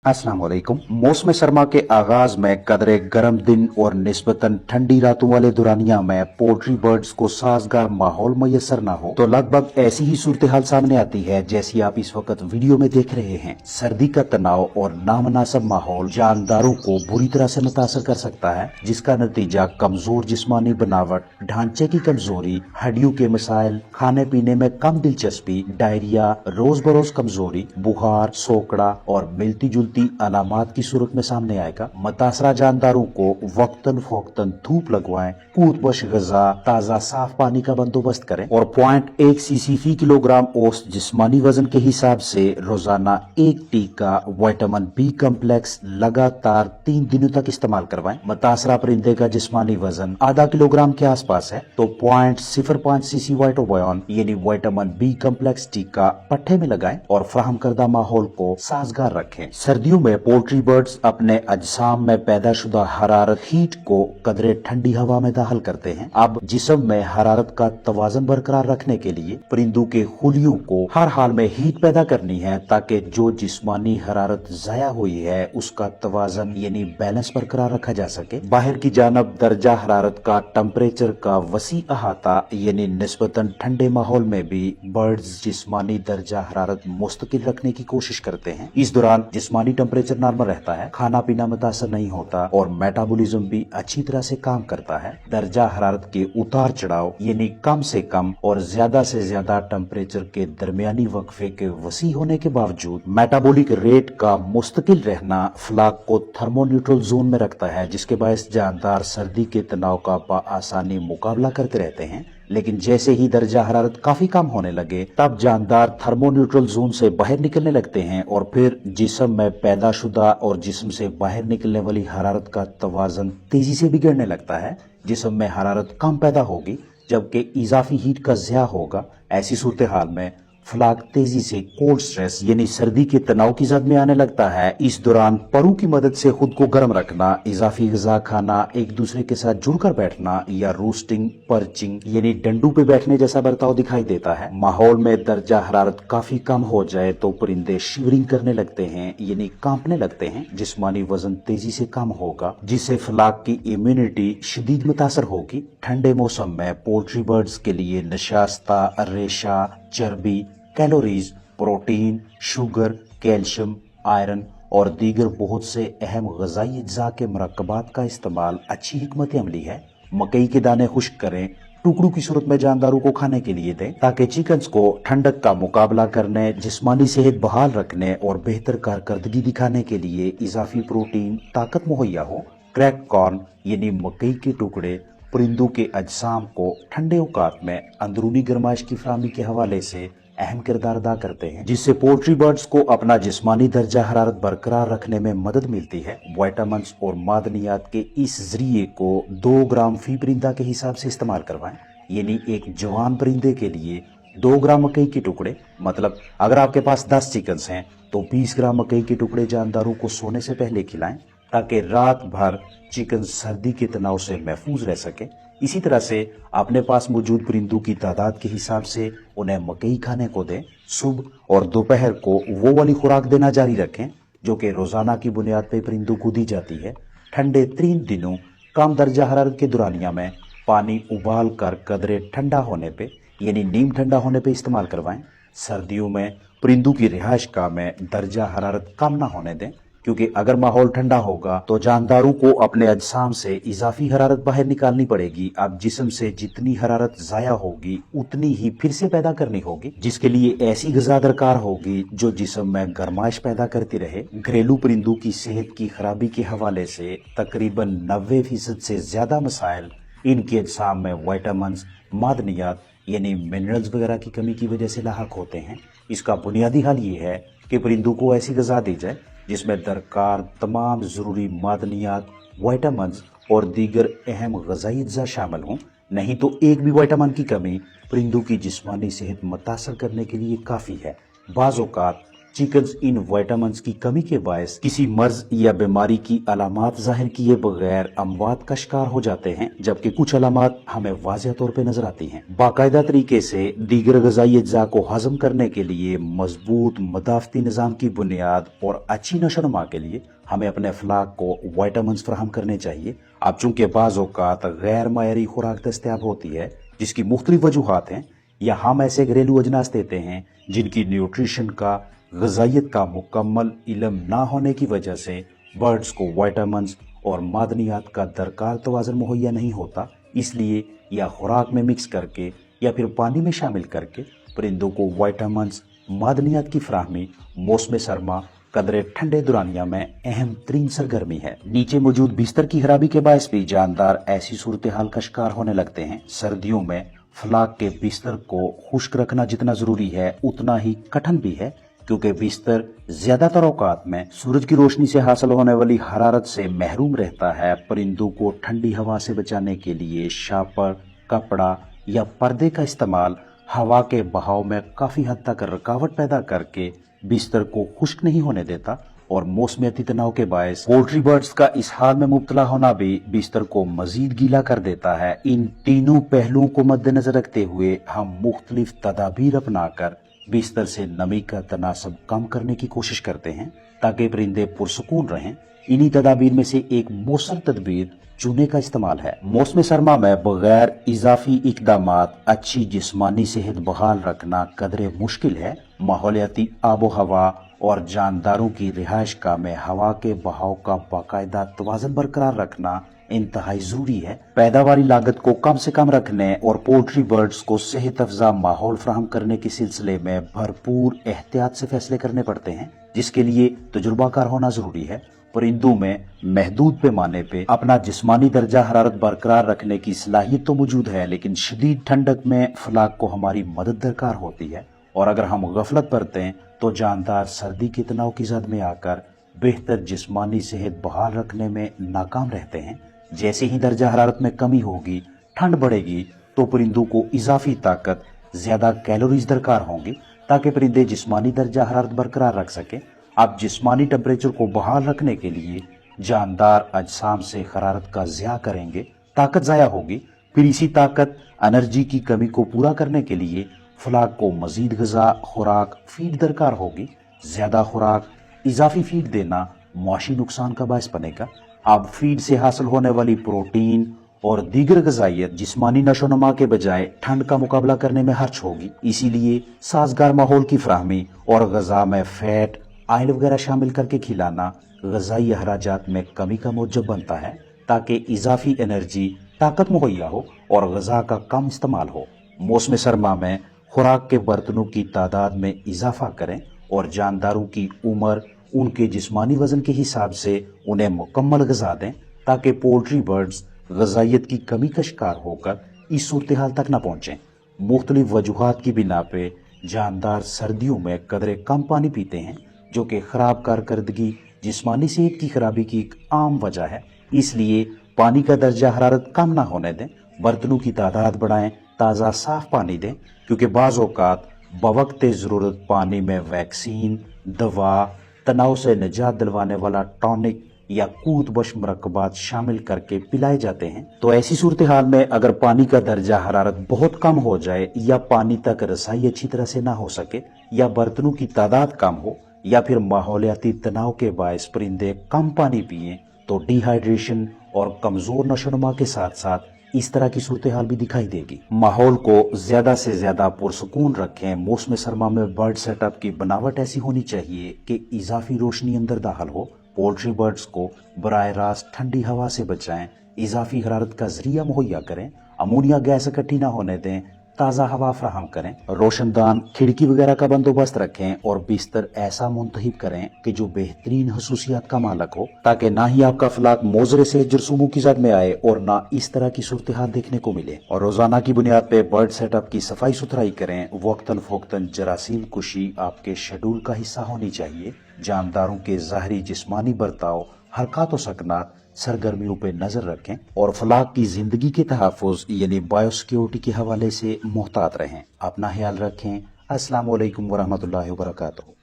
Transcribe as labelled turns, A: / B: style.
A: अस्सलाम वालेकुम। मौसम सरमा के आगाज में कदरे गर्म दिन और निस्बतन ठंडी रातों वाले दुरानिया में पोल्ट्री बर्ड्स को साजगार माहौल मैसर न हो तो लगभग ऐसी ही सूरत हाल सामने आती है जैसी आप इस वक्त वीडियो में देख रहे हैं। सर्दी का तनाव और नामनासिब माहौल जानदारों को बुरी तरह से मुतासर कर सकता है, जिसका नतीजा कमजोर जिस्मानी बनावट, ढांचे की कमजोरी, हड्डियों के मसाइल, खाने पीने में कम दिलचस्पी, डायरिया, रोज बरोज कमजोरी, बुखार, सोकड़ा और मिलती जुलती अलामात की सूरत में सामने आएगा। मुतासरा जानदारों को वक्तन फोक्तन धूप लगवाएं, कूदबश गजा, ताज़ा साफ पानी का बंदोबस्त करें और 0.1 सीसी फी किलोग्राम औसत जिस्मानी वजन के हिसाब से रोजाना 1 टीका विटामिन बी कम्प्लेक्स लगातार 3 दिनों तक इस्तेमाल करवाएं। मुतासरा परिंदे का जिस्मानी वजन आधा किलोग्राम के आसपास है तो 0.05 सीसी वाइटोबॉयन यानी विटामिन बी कम्प्लेक्स टीका पट्टे में लगाएं और फराहम करदा माहौल को साजगार रखें। सर्दियों में पोल्ट्री बर्ड्स अपने अजसाम में पैदाशुदा हरारत हीट को कदरे ठंडी हवा में दाखिल करते हैं। अब जिस्म में हरारत का तवाज़न बरकरार रखने के लिए परिंदों के खुलियों को हर हाल में हीट पैदा करनी है ताकि जो जिस्मानी हरारत जाया हुई है उसका तवाज़न यानी बैलेंस बरकरार रखा जा सके। बाहर की जानब दर्जा हरारत का टेम्परेचर का वसी अहाता यानी निस्बतन ठंडे माहौल में भी बर्ड्स जिस्मानी दर्जा हरारत मुस्तकिल रखने की कोशिश करते हैं। इस दौरान जिस्मानी टेम्परेचर नॉर्मल रहता है, खाना पीना मुतासर नहीं होता और मेटाबॉलिज्म भी अच्छी तरह से काम करता है। दर्जा हरारत के उतार चढ़ाव यानी कम से कम और ज्यादा से ज्यादा टेम्परेचर के दरमियानी वक्फे के वसी होने के बावजूद मेटाबॉलिक रेट का मुस्तकिल रहना फ्लाक को थर्मोन्यूट्रल जोन में रखता है, जिसके बायस जानदार सर्दी के तनाव का आसानी मुकाबला करते रहते हैं। लेकिन जैसे ही दर्जा हरारत काफी कम होने लगे तब जानदार थर्मोन्यूट्रल जोन से बाहर निकलने लगते हैं और फिर जिस्म में पैदाशुदा और जिस्म से बाहर निकलने वाली हरारत का तवाज़न तेजी से बिगड़ने लगता है। जिस्म में हरारत कम पैदा होगी जबकि इजाफी हीट का ज़्या होगा। ऐसी सूरत हाल में फ्लाक तेजी से कोल्ड स्ट्रेस यानी सर्दी के तनाव की जद में आने लगता है। इस दौरान परू की मदद से खुद को गर्म रखना, इजाफी ग़िज़ा खाना, एक दूसरे के साथ जुड़कर बैठना या रोस्टिंग पर्चिंग यानी डंडू पे बैठने जैसा बर्ताव दिखाई देता है। माहौल में दर्जा हरारत काफी कम हो जाए तो परिंदे शिवरिंग करने लगते हैं यानी कांपने लगते हैं। जिस्मानी वजन तेजी से कम होगा जिससे फ्लाक की इम्यूनिटी शदीद मुतासर होगी। ठंडे मौसम में पोल्ट्री बर्ड्स के लिए नशास्ता, रेशा, चर्बी, calories, protein, sugar, calcium, iron और दीगर बहुत से अहम ग़िज़ाई अज्जा के मरकबात का इस्तेमाल अच्छी हिकमत अमली है। मकई के दाने खुश्क करें, टुकड़ों की सूरत में जानदारों को खाने के लिए दें ताकि चिकन्स को ठंडक का मुकाबला करने, जिस्मानी सेहत बहाल रखने और बेहतर कारकर्दगी दिखाने के लिए इजाफी प्रोटीन ताकत मुहैया हो। क्रैक कॉर्न यानी मकई के टुकड़े परिंदों के अजसाम को ठंडे औकात में अंदरूनी गर्माइश की फराहमी के हवाले से अहम किरदार अदा करते हैं, जिससे पोल्ट्री बर्ड्स को अपना जिस्मानी दर्जा हरारत बरकरार रखने में मदद मिलती है। विटामिन्स और मादनियात के इस जरिए को 2 ग्राम फी परिंदा के हिसाब से इस्तेमाल करवाएं, यानी एक जवान परिंदे के लिए 2 ग्राम मकई के टुकड़े, मतलब अगर आपके पास 10 चिकन्स हैं तो 20 ग्राम मकई के टुकड़े जानदारों को सोने से पहले खिलाएं ताकि रात भर चिकन सर्दी के तनाव से महफूज रह सके। इसी तरह से अपने पास मौजूद परिंदों की तादाद के हिसाब से उन्हें मकई खाने को दें। सुबह और दोपहर को वो वाली खुराक देना जारी रखें जो कि रोजाना की बुनियाद पर परिंदों को दी जाती है। ठंडे 3 दिनों कम दर्जा हरारत के दुरानिया में पानी उबाल कर कदरे ठंडा होने पे यानी नीम ठंडा होने पे इस्तेमाल करवाएं। सर्दियों में परिंदों की रिहाइश गाह में दर्जा हरारत कम ना होने दें, क्योंकि अगर माहौल ठंडा होगा तो जानदारों को अपने अजसाम से इजाफी हरारत बाहर निकालनी पड़ेगी। अब जिस्म से जितनी हरारत जाया होगी उतनी ही फिर से पैदा करनी होगी, जिसके लिए ऐसी ग़िज़ा दरकार होगी जो जिस्म में गर्माइश पैदा करती रहे। घरेलू परिंदों की सेहत की खराबी के हवाले से तकरीबन 90% से ज्यादा मसाइल इनके अजसाम में विटामिन्स, मादनियात यानी मिनरल्स वगैरह की कमी की वजह से लाहक होते हैं। इसका बुनियादी हल ये है कि परिंदों को ऐसी ग़िज़ा दी जाए जिसमें दरकार तमाम ज़रूरी मादनियात, विटामिन्स और दीगर अहम ग़िज़ाई अज्जा शामिल हों। नहीं तो एक भी विटामिन की कमी परिंदों की जिस्मानी सेहत मुतासर करने के लिए काफ़ी है। बाज़ औक़ात चिकन्स इन विटामिन्स की कमी के बायस किसी मर्ज या बीमारी की अलामत जाहिर किए बगैर अमवात का शिकार हो जाते हैं, जबकि कुछ अलामत हमें वाज़ेह तौर पे नजर आती हैं। बाकायदा तरीके से दीगर ग़िज़ाई अज्जा को हजम करने के लिए मजबूत मदाफ़ती निज़ाम की बुनियाद और अच्छी नशोनुमा के लिए हमें अपने अफलाक को विटामिन्स फराहम करने चाहिए। अब चूंकि बाज़ औक़ात गैर मायारी खुराक दस्तयाब होती है जिसकी मुख्तलिफ वजूहात हैं, या हम ऐसे घरेलू अजनास देते हैं जिनकी न्यूट्रिशन का ग़िज़ाइयत का मुकम्मल इल्म ना होने की वजह से बर्ड्स को विटामिन्स और मादनियात का दरकार तवाज़ुन मुहैया नहीं होता, इसलिए या खुराक में मिक्स करके या फिर पानी में शामिल करके परिंदों को विटामिन्स मादनियात की फराहमी मौसम सरमा कदरे ठंडे दुरानिया में अहम तरीन सरगर्मी है। नीचे मौजूद बिस्तर की खराबी के बायस भी जानदार ऐसी सूरत हाल का शिकार होने लगते हैं। सर्दियों में फलाक के बिस्तर को खुश्क रखना जितना जरूरी है उतना ही कठिन भी है, क्योंकि बिस्तर ज्यादातर औकात में सूरज की रोशनी से हासिल होने वाली हरारत से महरूम रहता है। परिंदों को ठंडी हवा से बचाने के लिए शापर, कपड़ा या पर्दे का इस्तेमाल हवा के बहाव में काफी हद तक रुकावट पैदा करके बिस्तर को खुश्क नहीं होने देता, और मौसमियाती तनाव के बायस पोल्ट्री बर्ड्स का इस हाल में मुब्तला होना भी बिस्तर को मजीद गीला कर देता है। इन तीनों पहलुओं को मद्देनजर रखते हुए हम मुख्तलिफ तदाबीर अपनाकर बिस्तर से नमी का तनासब कम करने की कोशिश करते हैं ताकि परिंदे पुरसुकून रहें। इन्हीं तदाबीर में से एक मौसर तदबीर चूने का इस्तेमाल है। मौसम सरमा में बगैर इजाफी इकदामात अच्छी जिस्मानी सेहत बहाल रखना कदरे मुश्किल है। माहौलियाती आबो हवा और जानदारों की रिहाइश गाह में हवा के बहाव का बाकायदा तवाज़ुन बरकरार रखना इंतहाई जरूरी है। पैदावारी लागत को कम से कम रखने और पोल्ट्री बर्ड्स को सेहत अफजा माहौल फराहम करने के सिलसिले में भरपूर एहतियात से फैसले करने पड़ते हैं, जिसके लिए तजुर्बाकार होना जरूरी है। परिंदों में महदूद पैमाने पे अपना जिस्मानी दर्जा हरारत बरकरार रखने की सलाहियत तो मौजूद है, लेकिन शदीद ठंडक में फलाक को हमारी मदद दरकार होती है, और अगर हम गफलत बरतें तो जानदार सर्दी के तनाव की जद में आकर बेहतर जिस्मानी सेहत बहाल रखने में नाकाम रहते हैं। जैसे ही दर्जा हरारत में कमी होगी, ठंड बढ़ेगी, तो परिंदों को इजाफी ताकत, ज्यादा कैलोरीज दरकार होंगी ताकि परिंदे जिस्मानी दर्जा हरारत बरकरार रख सके। अब जिस्मानी टेम्परेचर को बहाल रखने के लिए जानदार अजसाम से हरारत का ज़िया करेंगे, ताकत ज़ाया होगी। फिर इसी ताकत एनर्जी की कमी को पूरा करने के लिए फलाक को मजीद ग़िज़ा, खुराक, फीड दरकार होगी। ज़्यादा खुराक, इजाफी फीड देना मुआशी नुकसान का बायस बनेगा। अब फीड से हासिल होने वाली प्रोटीन और दीगर ग़िज़ाइयत जिस्मानी नशोनुमा के बजाय ठंड का मुकाबला करने में खर्च होगी। इसीलिए साजगार माहौल की फराहमी और ग़िज़ा में फैट, आयल वगैरह शामिल करके खिलाना ग़िज़ाई अखराजात में कमी का मूजब बनता है, ताकि इजाफी एनर्जी, ताकत मुहैया हो और ग़िज़ा का कम इस्तेमाल हो। मौसम सरमा में खुराक के बर्तनों की तादाद में इजाफा करें और जानदारों की उम्र, उनके जिस्मानी वजन के हिसाब से उन्हें मुकम्मल ग़िज़ा दें, ताकि पोल्ट्री बर्ड्स ग़िज़ाइयत की कमी का शिकार होकर इस सूरत हाल तक न पहुँचें। मुख्तलिफ वजूहात की बिना पे जानदार सर्दियों में कदरे कम पानी पीते हैं, जो कि खराब कारकर्दगी, जिस्मानी सेहत की खराबी की एक आम वजह है। इसलिए पानी का दर्जा हरारत कम ना होने दें, बर्तनों की तादाद बढ़ाएं, ताज़ा साफ पानी दें, क्योंकि बाज़ औक़ात बवक्ते ज़रूरत पानी में वैक्सीन, दवा, तनाव से निजात दिलवाने वाला टॉनिक या कूत बश मरकबात शामिल करके पिलाए जाते हैं। तो ऐसी सूरत हाल में अगर पानी का दर्जा हरारत बहुत कम हो जाए, या पानी तक रसाई अच्छी तरह से ना हो सके, या बर्तनों की तादाद कम हो, या फिर माहौलियाती तनाव के बायस परिंदे कम पानी पिए, तो डिहाइड्रेशन और कमजोर नशोनुमा के साथ साथ इस तरह की सूरत हाल भी दिखाई देगी। माहौल को ज्यादा से ज्यादा पुरसुकून रखें। मौसम सरमा में बर्ड सेटअप की बनावट ऐसी होनी चाहिए कि इजाफी रोशनी अंदर दाखिल हो। पोल्ट्री बर्ड्स को बराह रास्त ठंडी हवा से बचाएं, इजाफी हरारत का जरिया मुहैया करें, अमोनिया गैस इकट्ठी न होने दें, ताज़ा हवा फराहम करें, रोशनदान, खिड़की वगैरह का बंदोबस्त रखें, और बिस्तर ऐसा मुंतहिब करें कि जो बेहतरीन खसूसियात का मालक हो, ताकि ना ही आपका फलाक मोजरे से जरसूमों की जद में आए और ना इस तरह की सूरत हाल देखने को मिले। और रोजाना की बुनियाद पे बर्ड सेटअप की सफाई सुथराई करें। वक्तन फोक्तन जरासीम कुशी आपके शेड्यूल का हिस्सा होनी चाहिए। जानदारों के ज़ाहरी जिस्मानी बर्ताव, हरकत और सकनात, सरगर्मियों पे नजर रखें, और फलाक की जिंदगी के तहफ़्फ़ुज़ यानी बायोसिक्योरिटी के हवाले से मुहतात रहें। अपना ख्याल रखें। अस्सलामु अलैकुम वरहमतुल्लाहि वबरकातुहू।